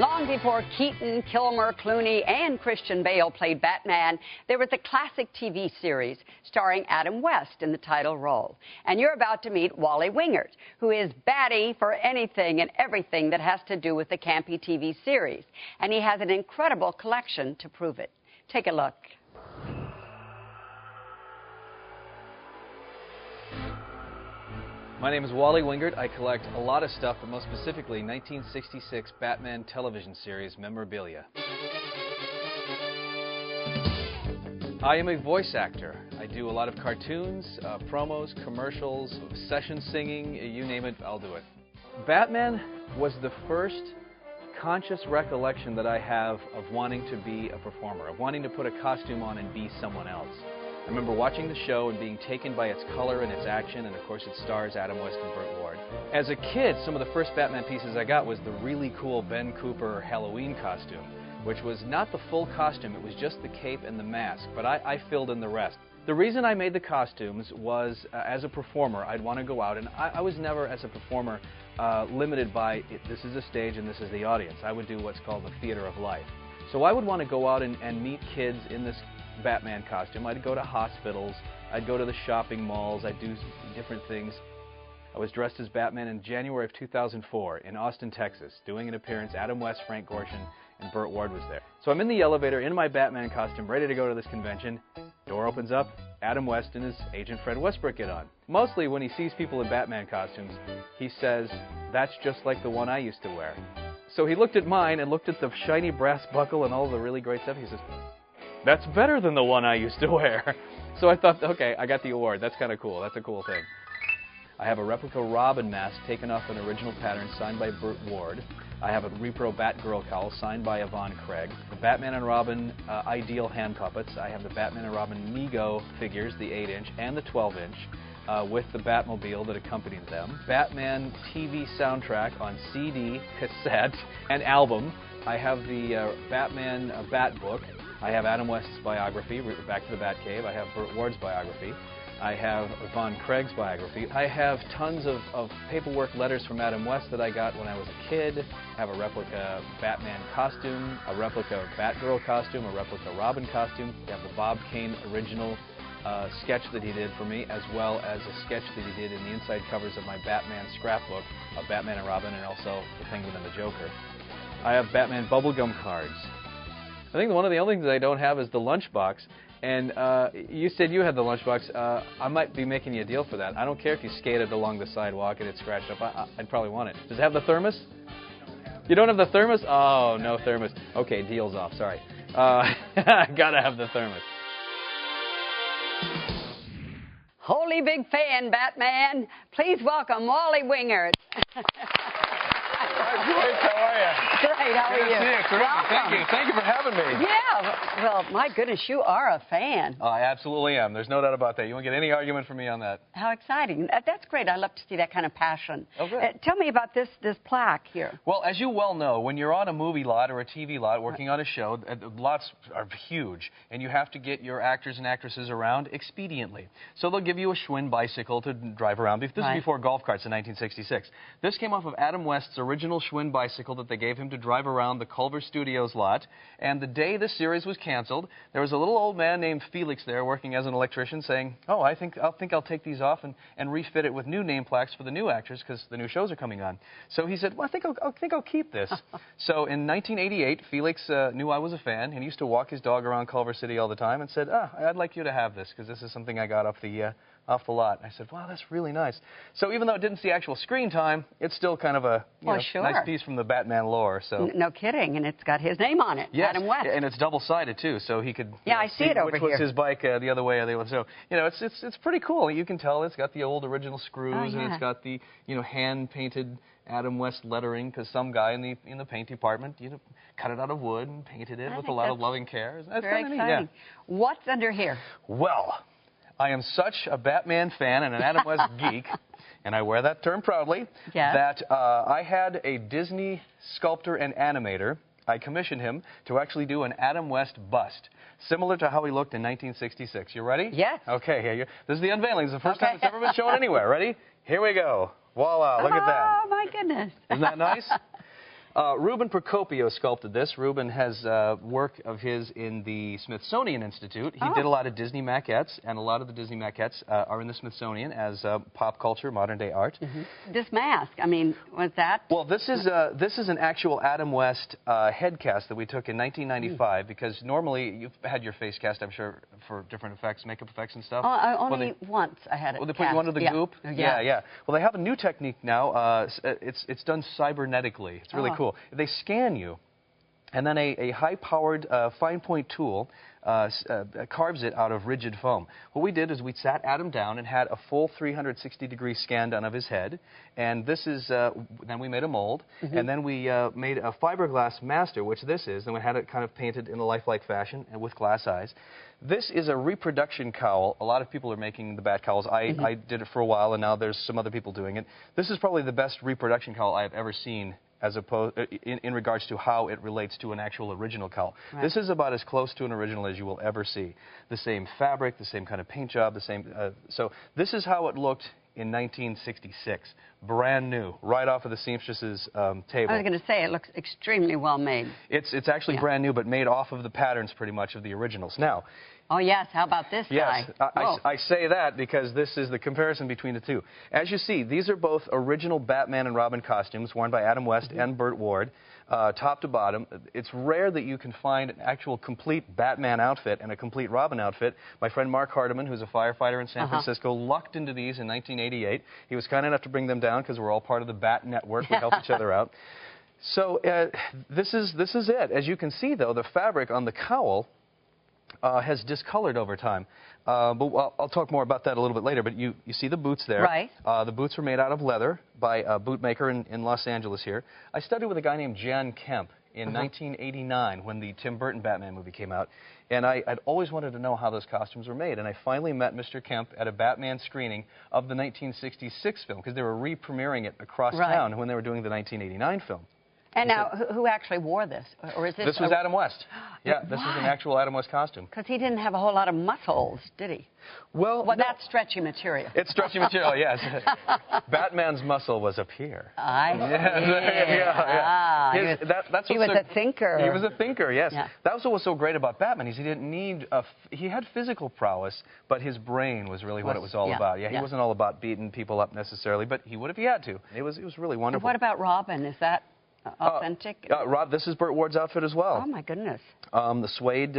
Long before Keaton, Kilmer, Clooney, and Christian Bale played Batman, there was a classic TV series starring Adam West in the title role. And you're about to meet Wally Wingert, who is batty for anything and everything that has to do with the campy TV series. And he has an incredible collection to prove it. Take a look. My name is Wally Wingert. I collect a lot of stuff, but most specifically 1966 Batman television series memorabilia. I am a voice actor. I do a lot of cartoons, promos, commercials, session singing, you name it, I'll do it. Batman was the first conscious recollection that I have of wanting to be a performer, of wanting to put a costume on and be someone else. I remember watching the show and being taken by its color and its action, and of course it stars Adam West and Burt Ward. As a kid, some of the first Batman pieces I got was the really cool Ben Cooper Halloween costume, which was not the full costume, it was just the cape and the mask, but I filled in the rest. The reason I made the costumes was, as a performer, I'd want to go out, and I was never, as a performer, limited by, this is a stage and this is the audience. I would do what's called the theater of life. So I would want to go out and meet kids in this Batman costume. I'd go to hospitals, I'd go to the shopping malls, I'd do different things. I was dressed as Batman in January of 2004 in Austin, Texas, doing an appearance. Adam West, Frank Gorshin, and Burt Ward was there. So I'm in the elevator in my Batman costume, ready to go to this convention. Door opens up, Adam West and his agent Fred Westbrook get on. Mostly when he sees people in Batman costumes, he says, "That's just like the one I used to wear." So he looked at mine and looked at the shiny brass buckle and all the really great stuff. He says, "That's better than the one I used to wear." So I thought, okay, I got the award. That's kind of cool. That's a cool thing. I have a replica Robin mask taken off an original pattern signed by Burt Ward. I have a repro Batgirl cowl signed by Yvonne Craig. The Batman and Robin Ideal hand puppets. I have the Batman and Robin Mego figures, the 8-inch and the 12-inch. With the Batmobile that accompanied them. Batman TV soundtrack on CD, cassette, and album. I have the Batman Bat book. I have Adam West's biography, Back to the Batcave. I have Burt Ward's biography. I have Yvonne Craig's biography. I have tons of paperwork letters from Adam West that I got when I was a kid. I have a replica Batman costume, a replica Batgirl costume, a replica Robin costume. I have the Bob Kane original sketch that he did for me, as well as a sketch that he did in the inside covers of my Batman scrapbook of Batman and Robin, and also the Penguin and the Joker. I have Batman bubblegum cards. I think one of the only things I don't have is the lunchbox, and you said you had the lunchbox. I might be making you a deal for that. I don't care if you skated along the sidewalk and it's scratched up. I'd probably want it. Does it have the thermos? You don't have the thermos? Oh, no thermos. Okay, deal's off. Sorry. I gotta have the thermos. Holy big fan, Batman. Please welcome Wally Wingert. Great, how are you? Great, how are you? Good to see you. Terrific. Thank you for having me. Yeah, well, my goodness, you are a fan. I absolutely am. There's no doubt about that. You won't get any argument from me on that. How exciting. That's great. I love to see that kind of passion. Oh, good. Tell me about this plaque here. Well, as you well know, when you're on a movie lot or a TV lot working on a show, lots are huge, and you have to get your actors and actresses around expediently. So they'll give you a Schwinn bicycle to drive around. This is before golf carts in 1966. This came off of Adam West's original Schwinn bicycle that they gave him to drive around the Culver Studios lot. And the day this series was canceled, there was a little old man named Felix there working as an electrician saying, "Oh, I think I'll take these off and refit it with new name plaques for the new actors because the new shows are coming on." So he said, "Well, I think I'll keep this." So in 1988, Felix knew I was a fan, and he used to walk his dog around Culver City all the time and said, "I'd like you to have this because this is something I got off the lot." I said, "Wow, that's really nice." So even though it didn't see actual screen time, it's still kind of a nice piece from the Batman lore. So no kidding, and it's got his name on it, yes. Adam West. And it's double-sided too, so he could I see it over which here. was his bike the other way. So it's pretty cool. You can tell it's got the old original screws, and it's got the hand-painted Adam West lettering because some guy in the paint department cut it out of wood and painted it with a lot of loving care. That's very kind of exciting. neat. Yeah. What's under here? Well, I am such a Batman fan and an Adam West geek, and I wear that term proudly, that I had a Disney sculptor and animator. I commissioned him to actually do an Adam West bust, similar to how he looked in 1966. You ready? Yes. Okay, this is the unveiling. This is the first time it's ever been shown anywhere. Ready? Here we go. Voila, look at that. Oh, my goodness. Isn't that nice? Ruben Procopio sculpted this. Ruben has work of his in the Smithsonian Institute. He did a lot of Disney maquettes, and a lot of the Disney maquettes are in the Smithsonian as pop culture, modern-day art. This mask, I mean, was that? Well, this is an actual Adam West head cast that we took in 1995, because normally you've had your face cast, I'm sure, for different effects, makeup effects and stuff. Only once I had it Well, they put you under the goop? Yeah. Well, they have a new technique now. It's done cybernetically. It's really cool. They scan you, and then a high-powered fine-point tool carves it out of rigid foam. What we did is we sat Adam down and had a full 360-degree scan done of his head, and this is, then we made a mold, and then we made a fiberglass master, which this is, and we had it kind of painted in a lifelike fashion and with glass eyes. This is a reproduction cowl. A lot of people are making the bat cowls. I did it for a while, and now there's some other people doing it. This is probably the best reproduction cowl I've ever seen, as opposed in regards to how it relates to an actual original cowl. Right. This is about as close to an original as you will ever see. The same fabric, the same kind of paint job, the same. So this is how it looked in 1966, brand new, right off of the seamstress's table. I was going to say, it looks extremely well made. It's actually brand new, but made off of the patterns pretty much of the originals. Now. Oh, yes. How about this guy? Yes, I say that because this is the comparison between the two. As you see, these are both original Batman and Robin costumes worn by Adam West and Burt Ward, top to bottom. It's rare that you can find an actual complete Batman outfit and a complete Robin outfit. My friend Mark Hardeman, who's a firefighter in San Francisco, lucked into these in 1988. He was kind enough to bring them down because we're all part of the Bat Network. We help each other out. So this is it. As you can see, though, the fabric on the cowl has discolored over time. But I'll talk more about that a little bit later. But you see the boots there. Right. The boots were made out of leather by a bootmaker in Los Angeles here. I studied with a guy named Jan Kemp in 1989 when the Tim Burton Batman movie came out. And I'd always wanted to know how those costumes were made. And I finally met Mr. Kemp at a Batman screening of the 1966 film, because they were re-premiering it across town when they were doing the 1989 film. And now, who actually wore this? Or is this? This was Adam West. Yeah, this is an actual Adam West costume. Because he didn't have a whole lot of muscles, did he? Well, no. That's stretchy material. It's stretchy material, yes. Batman's muscle was up here. I see. He was a thinker. He was a thinker, yes. Yeah. That was what was so great about Batman. He didn't need he had physical prowess, but his brain was really what it was all about. Yeah, he wasn't all about beating people up necessarily, but he would if he had to. It was really wonderful. And what about Robin? Is that authentic? Rob, this is Burt Ward's outfit as well. Oh, my goodness. The suede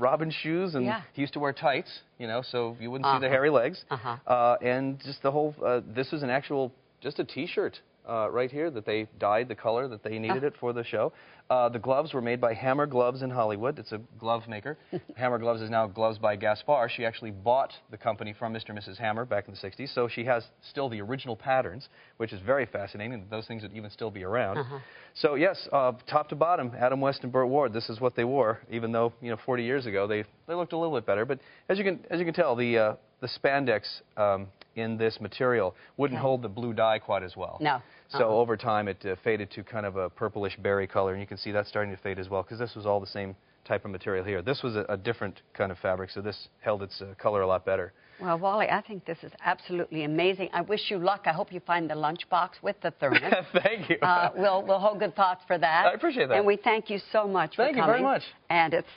Robin shoes, and he used to wear tights, you know, so you wouldn't see the hairy legs. And just the whole, this was an actual, just a T-shirt right here that they dyed the color that they needed it for the show. The gloves were made by Hammer Gloves in Hollywood. It's a glove maker. Hammer Gloves is now Gloves by Gaspar. She actually bought the company from Mr. and Mrs. Hammer back in the 60s, so she has still the original patterns, which is very fascinating, that those things would even still be around. So, yes, top to bottom, Adam West and Burt Ward, this is what they wore, even though, 40 years ago they looked a little bit better. But as you can tell, the spandex in this material wouldn't hold the blue dye quite as well. No. So over time it faded to kind of a purplish berry color, and you can see that's starting to fade as well, because this was all the same type of material here. This was a different kind of fabric, so this held its color a lot better. Well, Wally, I think this is absolutely amazing. I wish you luck. I hope you find the lunchbox with the thermos. Thank you. We'll hold good thoughts for that. I appreciate that. And we thank you so much for coming. Thank you very much. And it's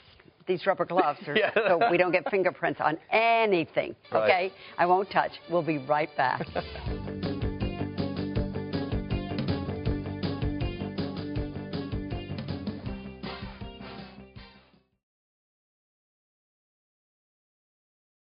these rubber gloves so we don't get fingerprints on anything, okay? I won't touch. We'll be right back.